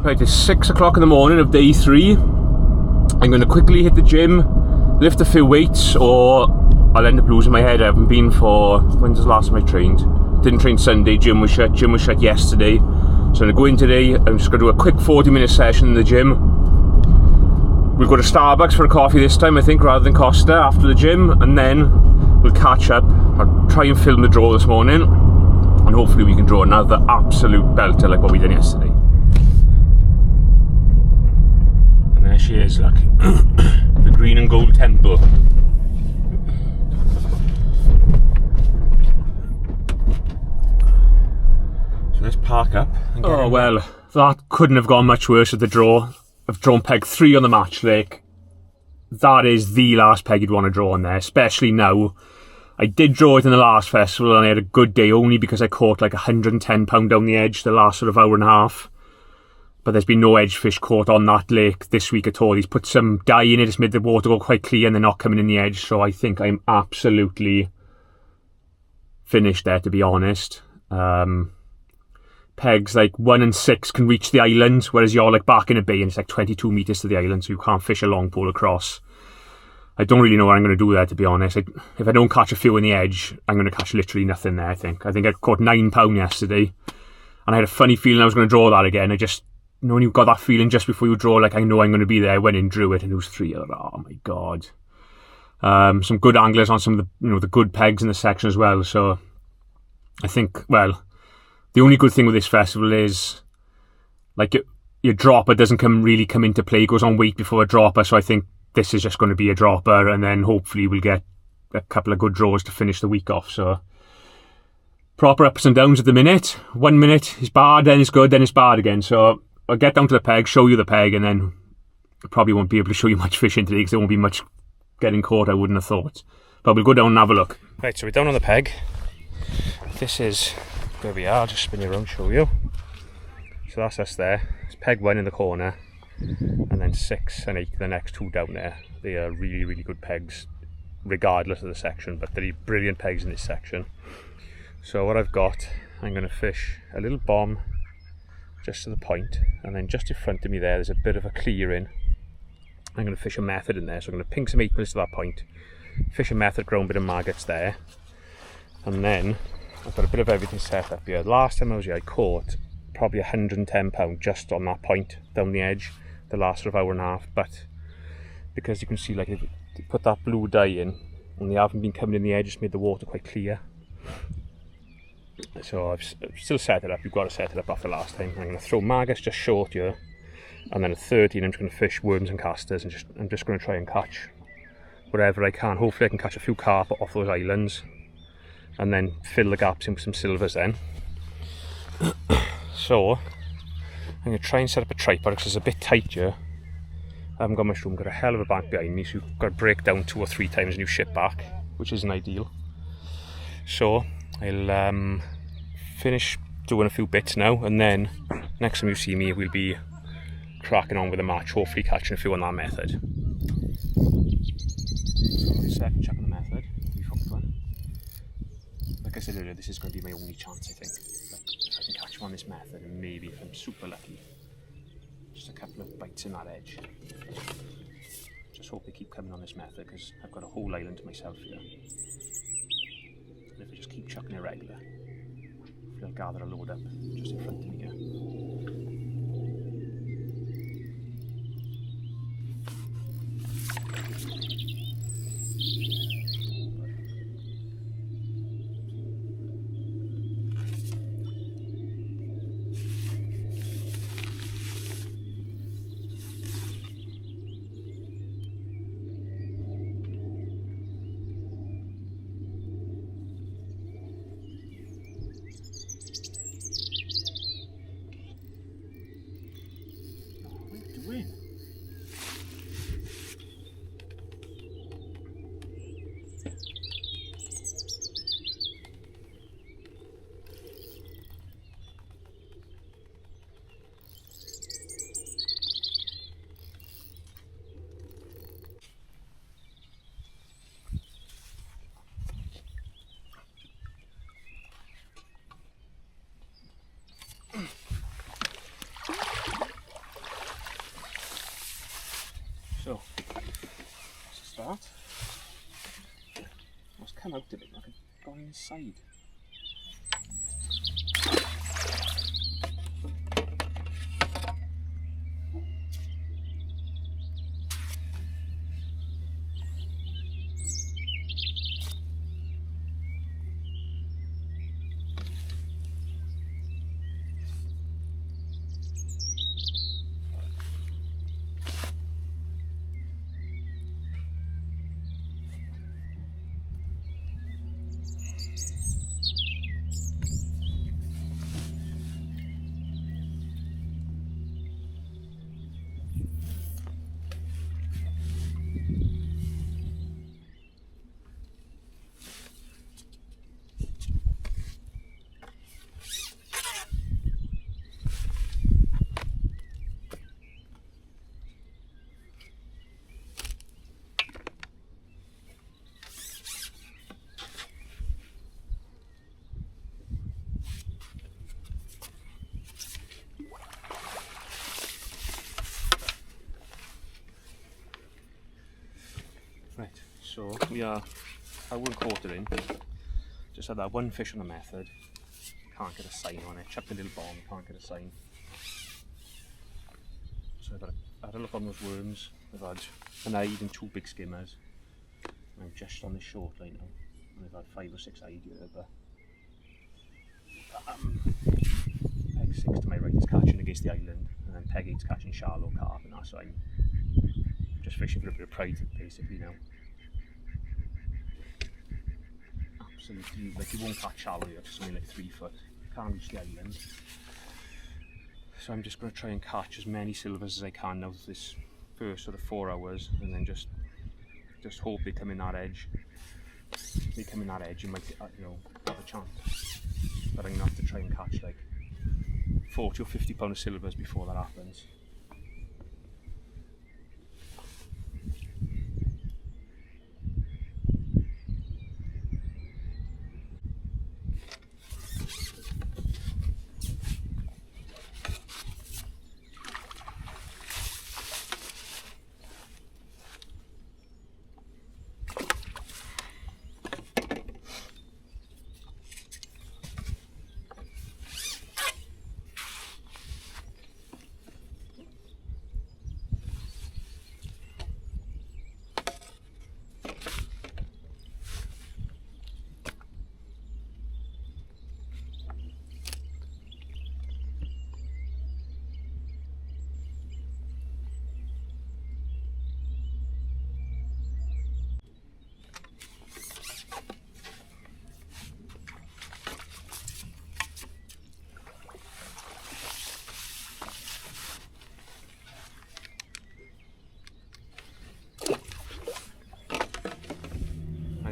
Right, it's 6 o'clock in the morning of day 3. I'm going to quickly hit the gym, lift a few weights, or I'll end up losing my head. I haven't been for... When's the last time I trained? Didn't train Sunday, gym was shut yesterday. So I'm going to go in today, I'm just going to do a quick 40-minute session in the gym. We'll go to Starbucks for a coffee this time, I think, rather than Costa after the gym, and then we'll catch up. I'll try and film the draw this morning, and hopefully we can draw another absolute belter like what we did yesterday. And there she is, look. The green and gold temple. So let's park up. Oh well, that couldn't have gone much worse at the draw. I've drawn peg 3 on the match lake. That is the last peg you'd want to draw on there, especially now. I did draw it in the last festival and I had a good day only because I caught like £110 down the edge the last sort of hour and a half. But there's been no edge fish caught on that lake this week at all. He's put some dye in it, it's made the water go quite clear and they're not coming in the edge. So I think I'm absolutely finished there, to be honest. Pegs like 1 and 6 can reach the island, whereas you're like back in a bay and it's like 22 metres to the island, so you can't fish a long pole across. I don't really know what I'm going to do there, to be honest. If I don't catch a few in the edge, I'm going to catch literally nothing there, I think. I caught £9 yesterday, and I had a funny feeling I was going to draw that again. I just, you know, when you've got that feeling just before you draw, like I know I'm going to be there, I went in, drew it, and there was 3. Oh my god. Some good anglers on some of the, you know, the good pegs in the section as well, so I think, well, the only good thing with this festival is, like, your dropper doesn't really come into play. It goes on weight before a dropper, so I think this is just going to be a dropper, and then hopefully we'll get a couple of good draws to finish the week off. So, proper ups and downs at the minute. 1 minute is bad, then it's good, then it's bad again. So, I'll get down to the peg, show you the peg, and then I probably won't be able to show you much fishing today because there won't be much getting caught, I wouldn't have thought. But we'll go down and have a look. Right, so we're down on the peg. This is... There we are, just spin you around, show you. So that's us there. It's peg 1 in the corner, and then 6 and 8 the next 2 down there. They are really, really good pegs, regardless of the section, but they're brilliant pegs in this section. So what I've got, I'm going to fish a little bomb just to the point, and then just in front of me there's a bit of a clearing. I'm going to fish a method in there, so I'm going to ping some 8-mils to that point, fish a method, ground bit of maggots there, and then I've got a bit of everything set up here. Last time I was here, I caught probably £110 just on that point down the edge, the last sort of hour and a half. But because you can see, like, if you put that blue dye in and they haven't been coming in the edge, it's made the water quite clear. So I've still set it up. You've got to set it up after last time. I'm going to throw maggots just short here, and then at 13 I'm just going to fish worms and casters, and I'm just going to try and catch whatever I can. Hopefully I can catch a few carp off those islands, and then fill the gaps in with some silvers then. So I'm going to try and set up a tripod because it's a bit tight here. I haven't got much room, got a hell of a bank behind me, so you've got to break down 2 or 3 times and you ship back, which isn't ideal. So I'll finish doing a few bits now, and then next time you see me we'll be cracking on with the match, hopefully catching a few on that method. Second chuck on the method, rehooked one. Like I said earlier, this is going to be my only chance, I think. Like, if I can catch one on this method, and maybe if I'm super lucky, just a couple of bites in that edge. Just hope they keep coming on this method because I've got a whole island to myself here. And if I just keep chucking it regular, hopefully I'll gather a load up just in front of me here. that. It's come out a bit like it's gone inside. Right, so we are hour and quarter in. Just had that one fish on the method. Can't get a sign on it. Chucked a little bomb, can't get a sign. So I had a look on those worms. I've had an eyed and 2 big skimmers. I'm just on this short line now. And I've had 5 or 6 eyed here, but peg 6 to my right is catching against the island, and then peg 8's catching shallow carp, and that's why I'm just fishing for a bit of pride basically now. Absolutely, like you won't catch shallow here, it's only like 3 foot. You can't reach the island. So I'm just going to try and catch as many silvers as I can out of this first sort of 4 hours, and then just hope they come in that edge. If they come in that edge, you might, you know, have a chance. But I'm going to have to try and catch like 40 or 50 pound of silvers before that happens.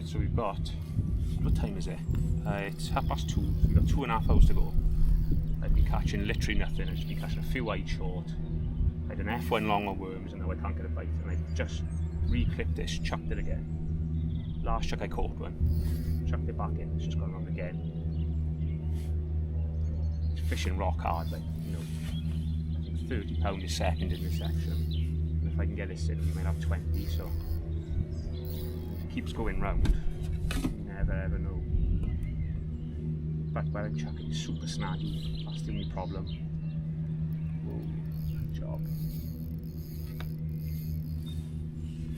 So we've got, what time is it? It's 2:30, we've got 2.5 hours to go. I've been catching literally nothing. I've just been catching a few eyed short. I had an F1 long on worms and now I can't get a bite, and I just re-clipped this, chucked it again. Last chuck I caught one, chucked it back in, it's just gone wrong again. It's fishing rock hard, like, you know, I think 30 pound is second in this section. And if I can get this in, we might have 20, so keeps going round, you never ever know. But where I'm chucking is super snaggy, that's the only problem. Whoa, good job.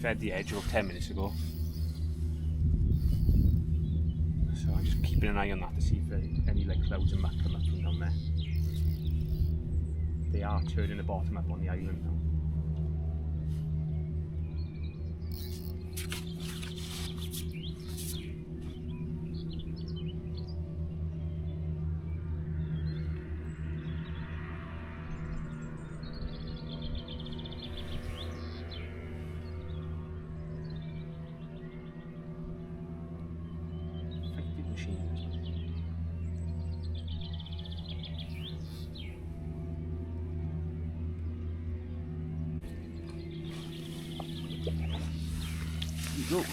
Fed the edge about 10 minutes ago. So I'm just keeping an eye on that to see if any like clouds and muck come up from down there. They are turning the bottom up on the island now. Go. Is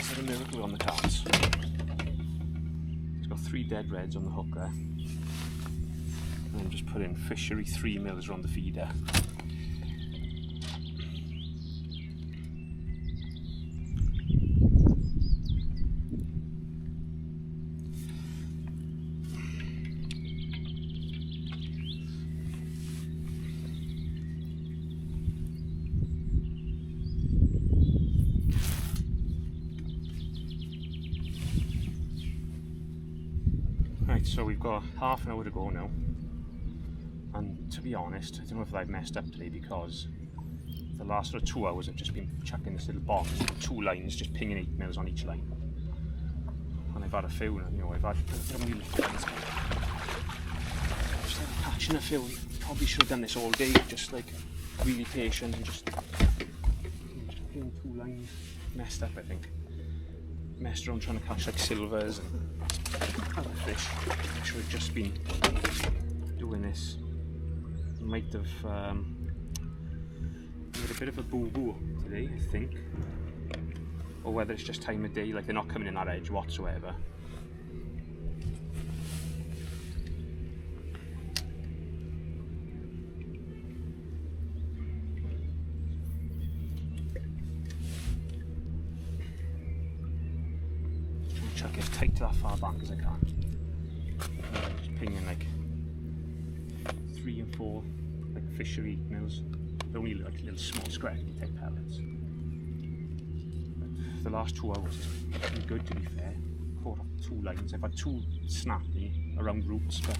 there a miracle on the cards? It's got 3 dead reds on the hook there. And I'm just putting fishery 3 mils around the feeder. Right, so we've got half an hour to go now, and to be honest, I don't know if I've messed up today, because the last sort of 2 hours I've just been chucking this little bomb, 2 lines, just pinging 8 mils on each line, and I've had a few, you know, I've had really just catching a few. Probably should have done this all day, just like really patient and just pinging 2 lines. Messed up, I think. Messed around trying to catch like silvers and other fish. I should have just been doing this. Might have made a bit of a boo-boo today, I think. Or whether it's just time of day, like they're not coming in that edge whatsoever. Chuck it as tight to that far bank as I can. Just pinging like 3 and 4 like fishery mils. They're only like little small scratchy type pellets. But the last 2 hours has been good, to be fair. Caught up 2 lines. I've had 2 snappy around roots, but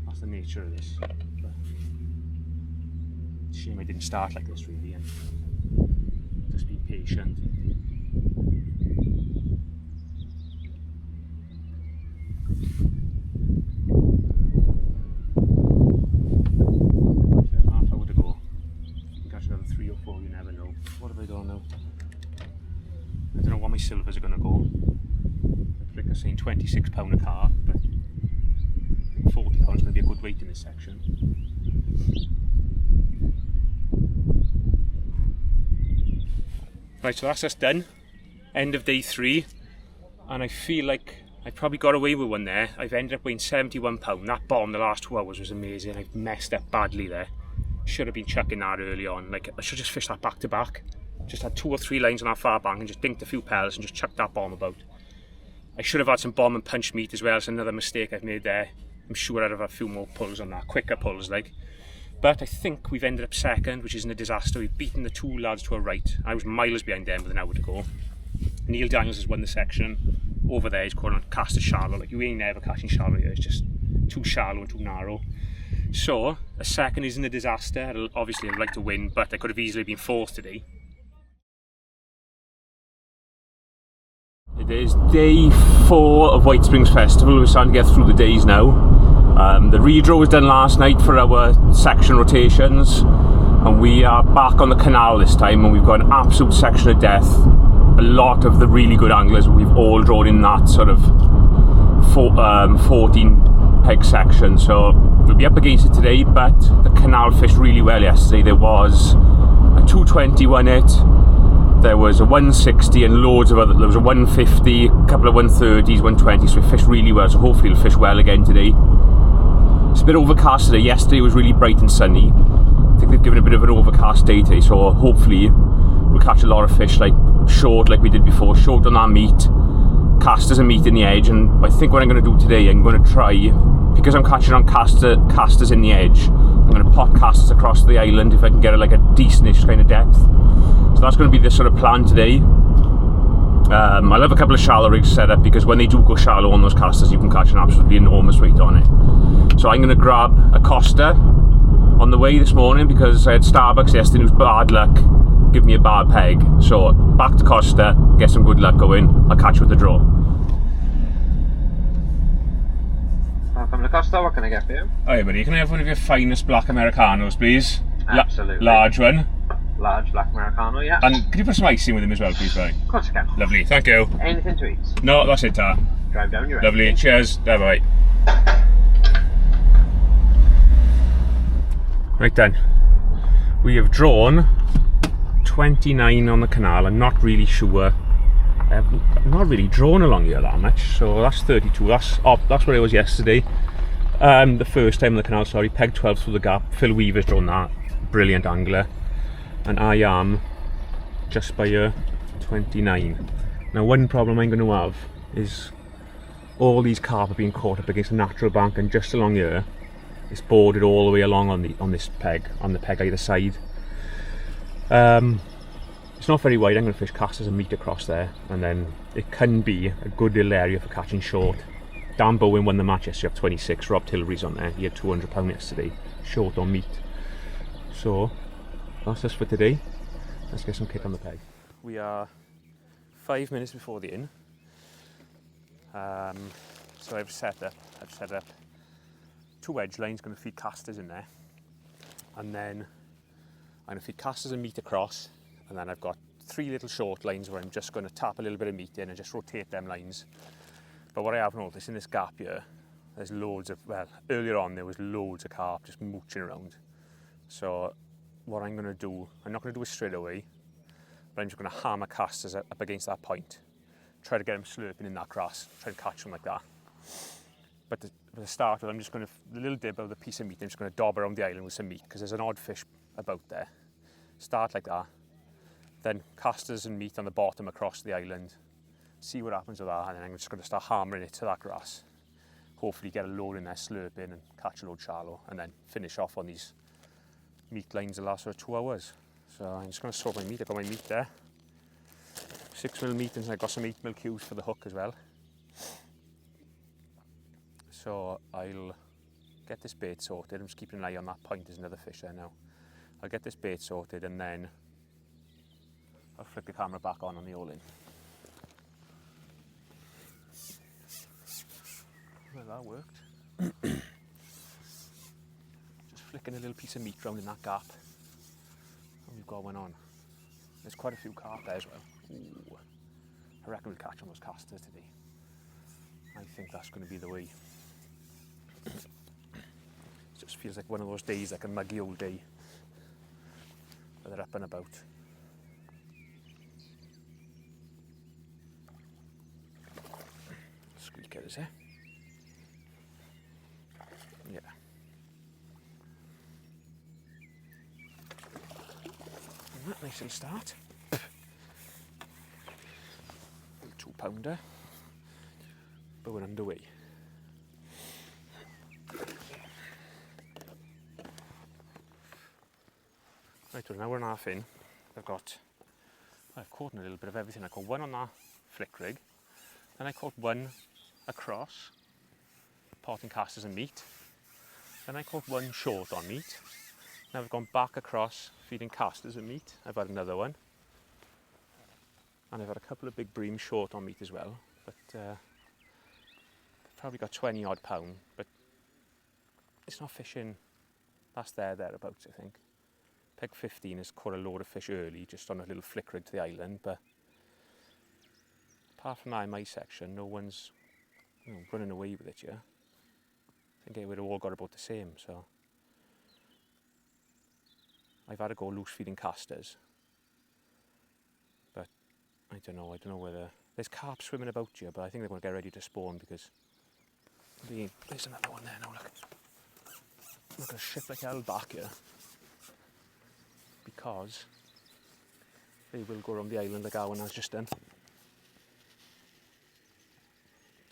that's the nature of this. But shame I didn't start like this really, and just be patient. Half hour to go. Catch another 3 or 4, you never know. What have I done now? I don't know what my silvers are going to go. Like I'm saying, £26 a carp, but £40 is going to be a good weight in this section. Right, so that's us done. End of day 3, and I feel like I probably got away with one there. I've ended up weighing £71. That bomb the last 2 hours was amazing. I've messed up badly there. Should have been chucking that early on. Like, I should just fish that back to back. Just had 2 or 3 lines on that far bank and just dinked a few pellets and just chucked that bomb about. I should have had some bomb and punch meat as well. It's another mistake I've made there. I'm sure I'd have had a few more pulls on that, quicker pulls like. But I think we've ended up second, which isn't a disaster. We've beaten the 2 lads to our right. I was miles behind them with an hour to go. Neil Daniels has won the section. Over there he's calling on cast as shallow. Like, you ain't never catching shallow here. It's just too shallow and too narrow. So a second isn't a disaster. Obviously I'd like to win, but I could have easily been 4th today. It is day 4 of White Springs Festival. We're starting to get through the days now. The redraw was done last night for our section rotations, and we are back on the canal this time, and we've got an absolute section of death. A lot of the really good anglers we've all drawn in that sort of 14 peg section, so we'll be up against it today. But the canal fished really well yesterday. There was a 220 won it, there was a 160 and loads of other, there was a 150, a couple of 130s, 120s, so we fished really well, so hopefully we'll fish well again today. It's a bit overcast today. Yesterday was really bright and sunny. I think they've given a bit of an overcast day today, so hopefully we'll catch a lot of fish, like short like we did before, short on that meat, casters and meat in the edge. And I think what I'm going to do today, I'm going to try, because I'm catching on casters in the edge, I'm going to pot casters across the island if I can get like a decentish kind of depth. So that's going to be the sort of plan today. I'll have a couple of shallow rigs set up, because when they do go shallow on those casters you can catch an absolutely enormous weight on it. So I'm going to grab a Costa on the way this morning, because I had Starbucks yesterday and it was bad luck, give me a bad peg. So back to Costa, get some good luck going. I'll catch you with the draw. Welcome to Costa, what can I get for you? Hi buddy, can I have one of your finest black Americanos please? Absolutely. Large one. Large black Americano, yeah. And can you put some ice in with him as well please, buddy? Of course I can. Lovely, thank you. Anything to eat? No, that's it, Ta. Drive down, you're Lovely, ready. cheers, bye bye. Right then, we have drawn 29 on the canal. I'm not really sure. I've not really drawn along here that much, so that's 32. That's where I was yesterday. The first time on the canal, sorry, peg 12 through the gap. Phil Weaver's drawn that, brilliant angler, and I am just by 29. Now one problem I'm going to have is all these carp are being caught up against a natural bank, and just along here it's boarded all the way along on this peg, on the peg either side. It's not very wide. I'm going to fish casters and meat across there, and then it can be a good little area for catching short. Dan Bowen won the match yesterday up 26. Rob Tillery's on there, he had 200 pound yesterday, short on meat. So that's us for today. Let's get some kick on the peg. We are 5 minutes before the inn. So I've set up 2 edge lines, going to feed casters in there, and then I'm going to feed casters and meat across, and then I've got 3 little short lines where I'm just going to tap a little bit of meat in and just rotate them lines. But what I have noticed in this gap here, there's loads of, well, earlier on there was loads of carp just mooching around. So what I'm going to do, I'm not going to do it straight away, but I'm just going to hammer casters up against that point. Try to get them slurping in that grass, try to catch them like that. But to start with, I'm just going to, the little dib of the piece of meat, I'm just going to dob around the island with some meat, because there's an odd fish about there. Start like that, then casters and meat on the bottom across the island, see what happens with that, and then I'm just going to start hammering it to that grass. Hopefully get a load in there, slurp in and catch a load shallow, and then finish off on these meat lines the last sort of 2 hours. So I'm just going to sort my meat. I've got my meat there, 6mm meat, and I've got some 8mm cues for the hook as well. So I'll get this bait sorted. I'm just keeping an eye on that point. There's another fish there now. I'll get this bait sorted, and then I'll flick the camera back on the all-in. Well, that worked. Just flicking a little piece of meat round in that gap, and we've got one on. There's quite a few carp there as well. Ooh. I reckon we'll catch on those casters today. I think that's going to be the way. It just feels like one of those days, like a muggy old day, where they're up and about. Squeakers, eh? Yeah. Nice little start. 2-pounder. But we're underway. Right, well, now we're an half in. I've caught a little bit of everything. I caught one on that flick rig, then I caught one across, potting casters and meat. Then I caught one short on meat. Now I've gone back across, feeding casters and meat. I've had another one. And I've had a couple of big breams short on meat as well. But probably got 20 odd pound, but it's not fishing. That's thereabouts, I think. Peg 15 has caught a load of fish early, just on a little flick rig to the island, but apart from that in my section, no one's running away with it here. I think we'd all got about the same, so I've had to go loose feeding casters, but I don't know whether there's carp swimming about here, but I think they're going to get ready to spawn, because there's another one there now. Look, I'm going to shift like hell back here, because they will go around the island like our one has just done.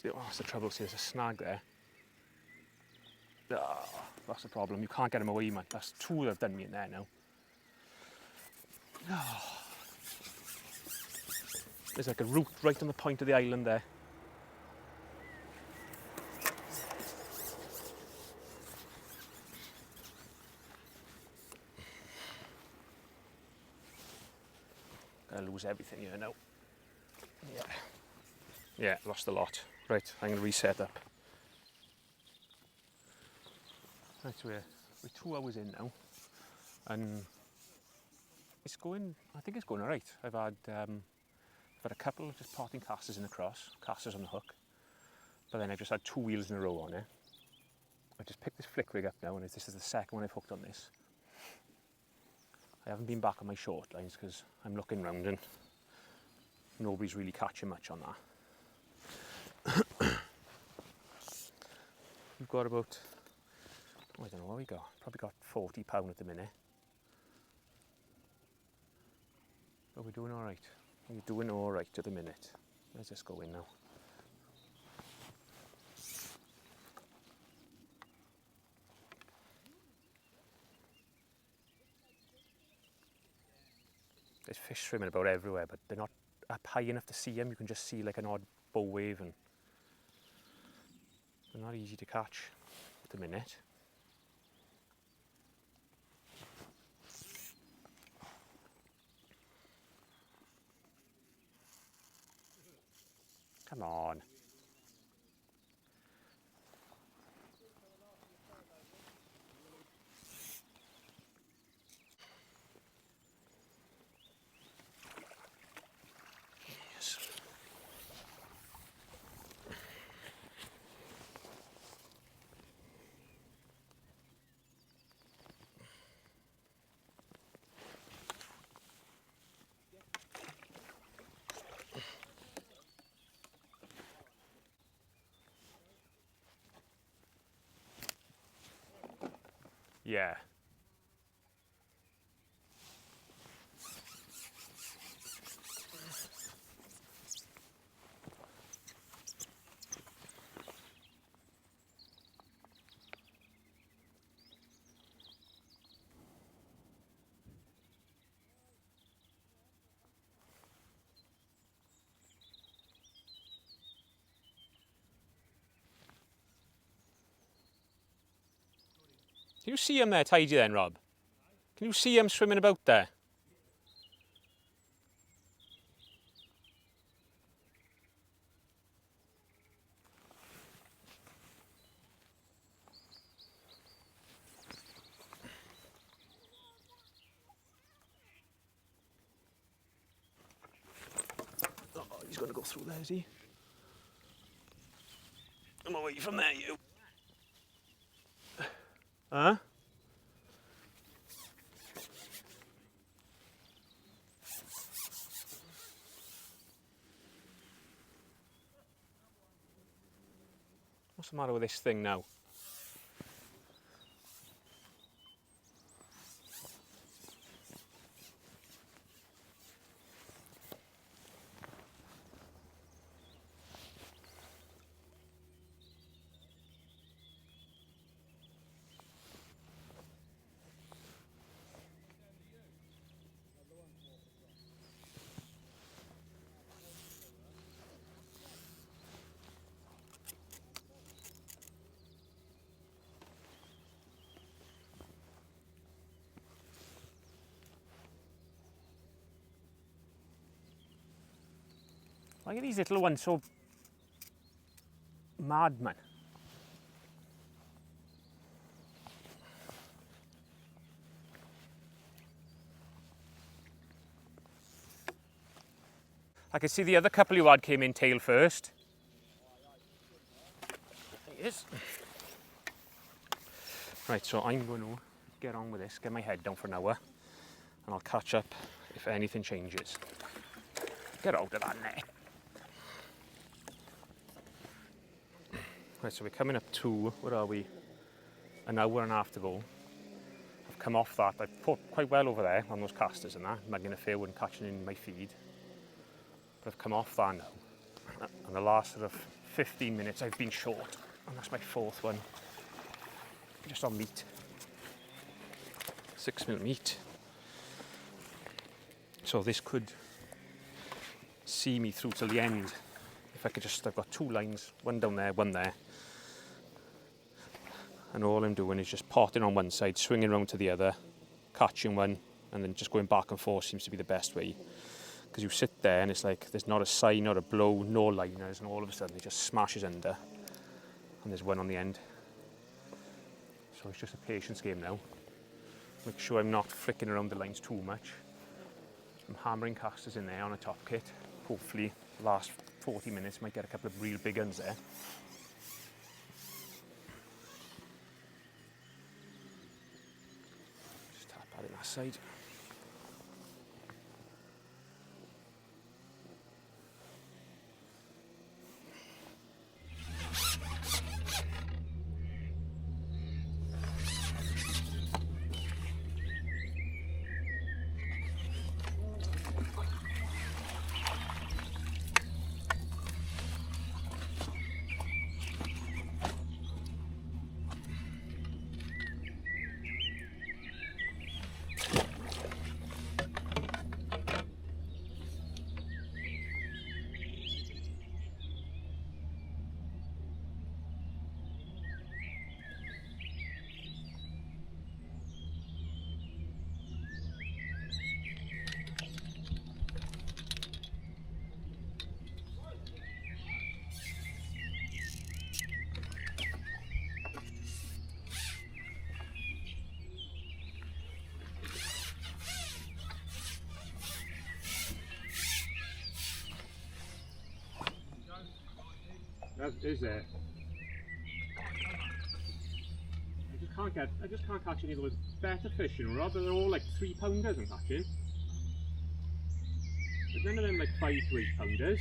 Oh, that's the trouble. See, there's a snag there. Oh, that's the problem. You can't get them away, man. That's 2 that have done me in there now. Oh. There's like a root right on the point of the island there. Gonna lose everything here now. Yeah, lost a lot. Right, I'm gonna reset up. Right, so we're 2 hours in now, and it's going. I think it's going all right. I've had a couple of just potting casters in the cross, casters on the hook, but then I've just had 2 wheels in a row on it. I just picked this flick rig up now, and this is the second one I've hooked on this. I haven't been back on my short lines because I'm looking round and nobody's really catching much on that. We've got about I don't know what we got. Probably got £40 at the minute. But we're doing all right. We're doing all right at the minute. Let's just go in now. There's fish swimming about everywhere, but they're not up high enough to see them. You can just see like an odd bow wave, and they're not easy to catch at the minute. Come on. Yes. Yeah. Can you see him there tidy then, Rob? Can you see him swimming about there? Oh, he's going to go through there, is he? I'm away from there, you. Huh? What's the matter with this thing now? Why are these little ones so mad, man? I can see the other couple you had came in tail first. There he is. Right, so I'm going to get on with this, get my head down for an hour, and I'll catch up if anything changes. Get out of that net. Right, so we're coming up to, where are we? An hour and a half to go. I've come off that. I've put quite well over there on those casters and that, mugging a fair one, catching in my feed. But I've come off that now. And the last sort of 15 minutes I've been short. And that's my fourth one. Just on meat. 6mm meat. So this could see me through till the end. If I could just, I've got two lines, one down there, one there. And all I'm doing is just potting on one side, swinging around to the other, catching one, and then just going back and forth seems to be the best way. Because you sit there and it's like there's not a sign, not a blow, no liners, and all of a sudden it just smashes under, and there's one on the end. So it's just a patience game now. Make sure I'm not flicking around the lines too much. I'm hammering casters in there on a top kit. Hopefully the last 40 minutes might get a couple of real big ones there. Just tap that in that side. Is there? I just can't catch any of those better fishing rods. They're all like 3-pounders I'm catching. There's none of them like 5 to 8-pounders.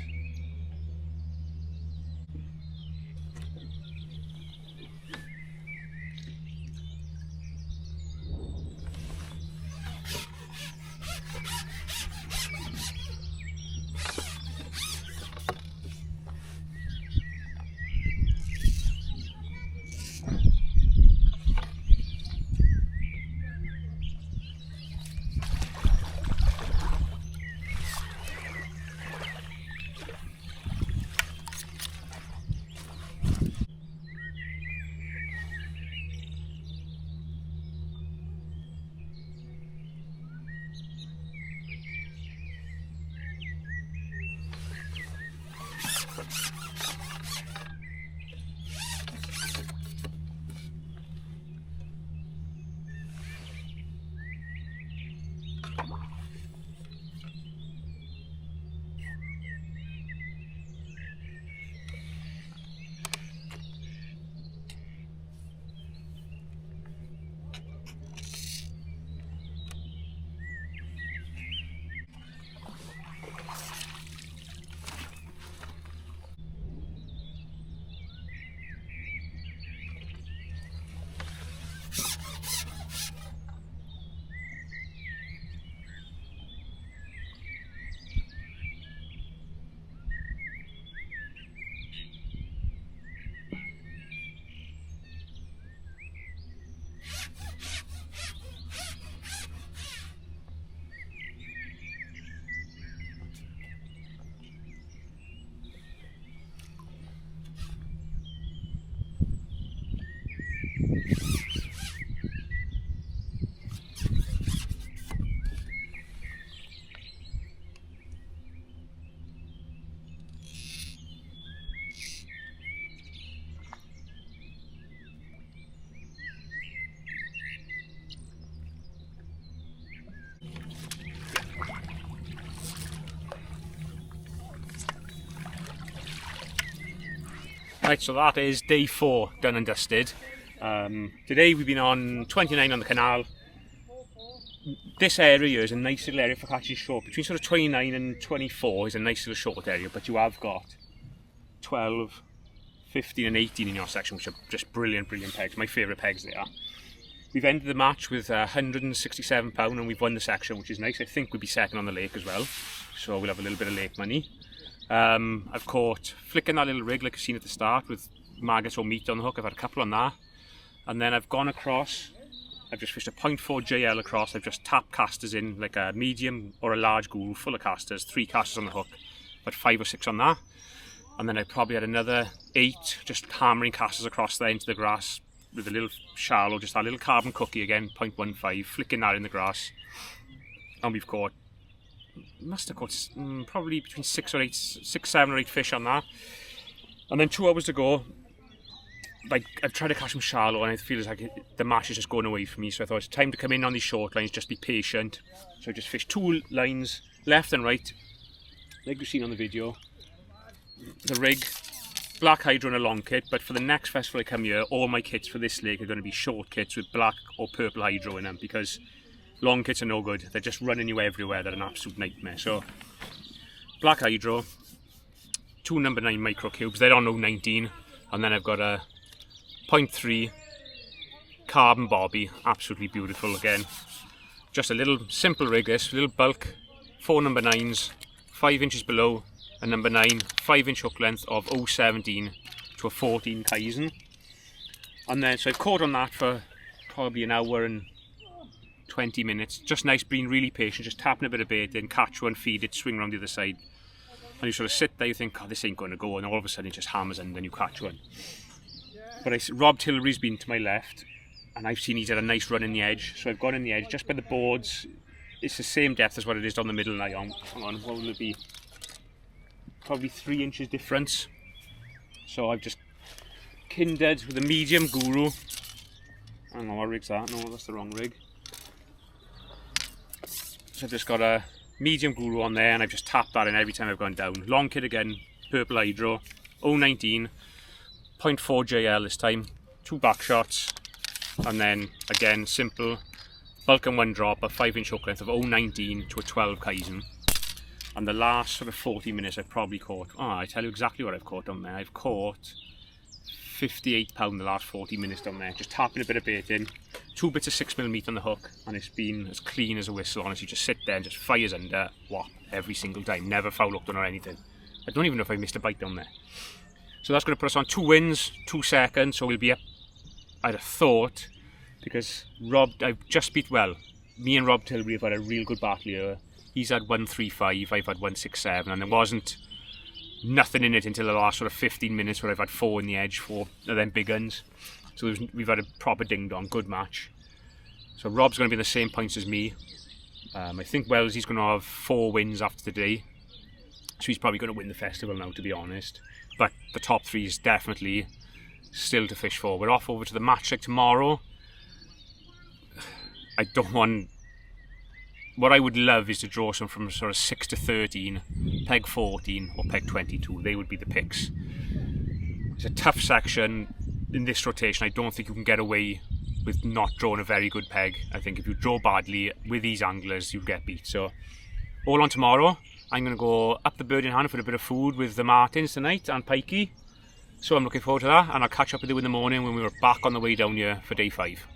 Right, so that is day 4 done and dusted. Today we've been on 29 on the canal. This area here is a nice little area for catching short. Between sort of 29 and 24 is a nice little short area, but you have got 12, 15 and 18 in your section, which are just brilliant pegs. My favourite pegs they are. We've ended the match with £167 and we've won the section, which is nice. I think we'll be second on the lake as well, so we'll have a little bit of lake money. I've caught, flicking that little rig like I've seen at the start with maggots or meat on the hook. I've had a couple on that. And then I've gone across, I've just fished a 0.4 JL across. I've just tapped casters in like a medium or a large guru full of casters, 3 casters on the hook, but 5 or 6 on that. And then I probably had another 8 just hammering casters across there into the grass with a little shallow, just that little carbon cookie again, 0.15, flicking that in the grass. And we've caught, must have caught probably between 6, 7 or 8 fish on that. And then 2 hours to go. Like, I've tried to catch them shallow and it feels like the mash is just going away from me, so I thought it's time to come in on these short lines, just be patient. So I just fished 2 lines left and right, like you've seen on the video. The rig, black hydro and a long kit, but for the next festival I come here, all my kits for this lake are going to be short kits with black or purple hydro in them, because long kits are no good. They're just running you everywhere. They're an absolute nightmare. So black hydro, 2 number 9 micro cubes. They're on 019, and then I've got a 0.3 carbon bobby, absolutely beautiful again. Just a little simple rig, this little bulk, 4 number 9s, 5 inches below a number 9, 5-inch hook length of 0.17 to a 14 Kaizen. And then so I've caught on that for probably an hour and 20 minutes. Just nice, being really patient, just tapping a bit of bait in, catch one, feed it, swing around the other side. And you sort of sit there, you think, oh, this ain't going to go, and all of a sudden it just hammers and then you catch one. But Rob Tillery's been to my left, and I've seen he's had a nice run in the edge, so I've gone in the edge, just by the boards. It's the same depth as what it is on the middle now. Hang on, what will it be? Probably 3 inches difference. So I've just kindred with a medium guru. I don't know what rig's that. No, that's the wrong rig. So I've just got a medium guru on there, and I've just tapped that in every time I've gone down. Long kit again, purple hydro, 019. 0.4 JL this time, 2 back shots, and then again simple bulk and 1 drop, a 5-inch hook length of 0.19 to a 12 Kaizen. And the last sort of 40 minutes I've probably caught, I tell you exactly what I've caught down there. I've caught 58 pound the last 40 minutes down there, just tapping a bit of bait in, 2 bits of 6mm meat on the hook, and it's been as clean as a whistle. Honestly, just sit there and just fires under, whop, every single time, never foul hooked on or anything. I don't even know if I missed a bite down there. So that's going to put us on 2 wins, 2 seconds, so we'll be up, I'd have thought, because Rob, I've just beat, well, me and Rob Tilbury have had a real good battle here. He's had 135, I've had 167, and there wasn't nothing in it until the last sort of 15 minutes where I've had 4 in the edge, 4 of them big guns. So we've had a proper ding-dong, good match. So Rob's going to be in the same points as me. I think Wellesley's going to have 4 wins after today. So he's probably going to win the festival now, to be honest. But the top 3 is definitely still to fish for. We're off over to the match like tomorrow. I don't want... What I would love is to draw some from sort of 6 to 13, peg 14 or peg 22. They would be the picks. It's a tough section. In this rotation, I don't think you can get away with not drawing a very good peg. I think if you draw badly with these anglers, you get beat. So, all on tomorrow. I'm going to go up the Bird in Hand for a bit of food with the Martins tonight and Pikey. So I'm looking forward to that, and I'll catch up with you in the morning when we were back on the way down here for day 5.